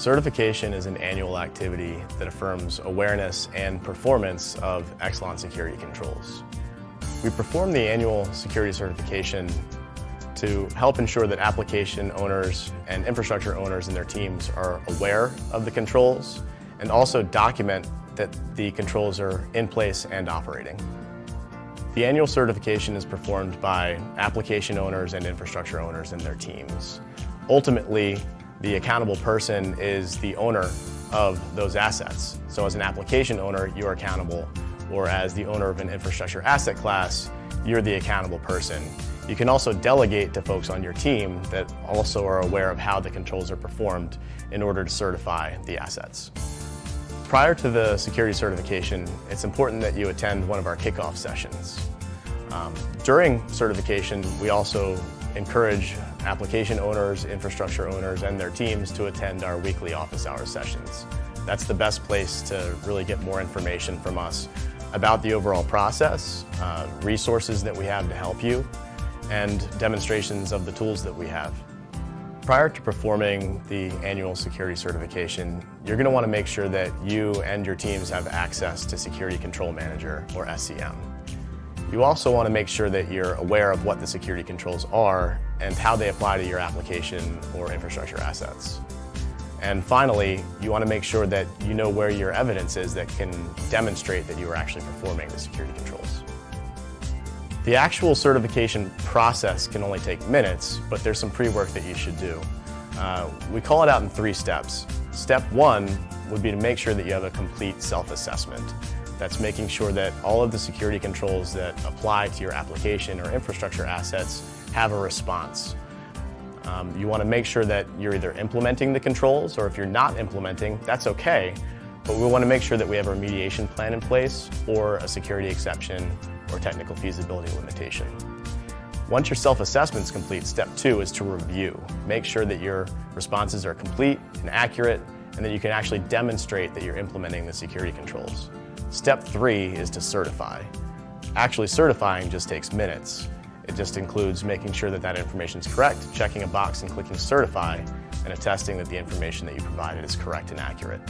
Certification is an annual activity that affirms awareness and performance of Exelon security controls. We perform the annual security certification to help ensure that application owners and infrastructure owners and their teams are aware of the controls and also document that the controls are in place and operating. The annual certification is performed by application owners and infrastructure owners and their teams. Ultimately, the accountable person is the owner of those assets. So as an application owner, you're accountable, or as the owner of an infrastructure asset class, you're the accountable person. You can also delegate to folks on your team that also are aware of how the controls are performed in order to certify the assets. Prior to the security certification, it's important that you attend one of our kickoff sessions. During certification, we also encourage application owners, infrastructure owners, and their teams to attend our weekly office hours sessions. That's the best place to really get more information from us about the overall process, resources that we have to help you, and demonstrations of the tools that we have. Prior to performing the annual security certification, you're going to want to make sure that you and your teams have access to Security Control Manager, or SCM. You also want to make sure that you're aware of what the security controls are and how they apply to your application or infrastructure assets. And finally, you want to make sure that you know where your evidence is that can demonstrate that you are actually performing the security controls. The actual certification process can only take minutes, but there's some pre-work that you should do. We call it out in 3 steps. Step 1 would be to make sure that you have a complete self-assessment. That's making sure that all of the security controls that apply to your application or infrastructure assets have a response. You want to make sure that you're either implementing the controls, or if you're not implementing, that's okay, but we want to make sure that we have a remediation plan in place or a security exception or technical feasibility limitation. Once your self-assessment is complete, step 2 is to review. Make sure that your responses are complete and accurate, and that you can actually demonstrate that you're implementing the security controls. Step 3 is to certify. Actually certifying just takes minutes. It just includes making sure that that information is correct, checking a box and clicking certify, and attesting that the information that you provided is correct and accurate.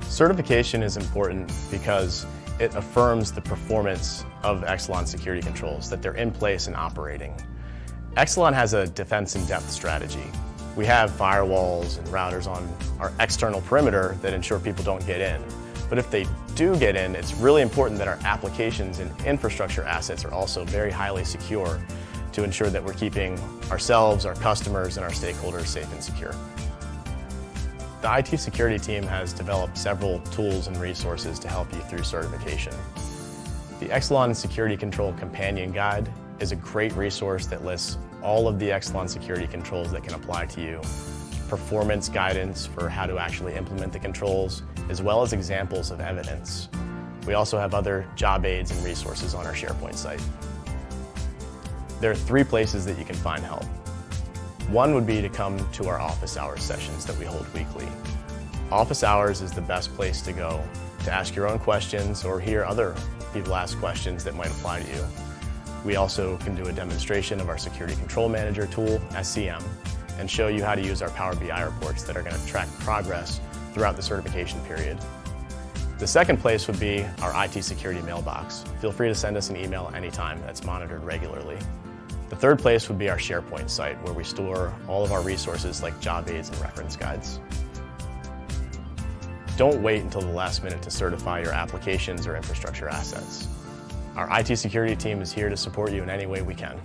Certification is important because it affirms the performance of Exelon security controls, that they're in place and operating. Exelon has a defense in depth strategy. We have firewalls and routers on our external perimeter that ensure people don't get in. But if they do get in, it's really important that our applications and infrastructure assets are also very highly secure to ensure that we're keeping ourselves, our customers, and our stakeholders safe and secure. The IT security team has developed several tools and resources to help you through certification. The Exelon Security Control Companion Guide is a great resource that lists all of the Exelon security controls that can apply to you, performance guidance for how to actually implement the controls, as well as examples of evidence. We also have other job aids and resources on our SharePoint site. There are 3 places that you can find help. One would be to come to our office hours sessions that we hold weekly. Office hours is the best place to go to ask your own questions or hear other people ask questions that might apply to you. We also can do a demonstration of our Security Control Manager tool, SCM, and show you how to use our Power BI reports that are going to track progress throughout the certification period. The second place would be our IT security mailbox. Feel free to send us an email anytime. That's monitored regularly. The third place would be our SharePoint site, where we store all of our resources like job aids and reference guides. Don't wait until the last minute to certify your applications or infrastructure assets. Our IT security team is here to support you in any way we can.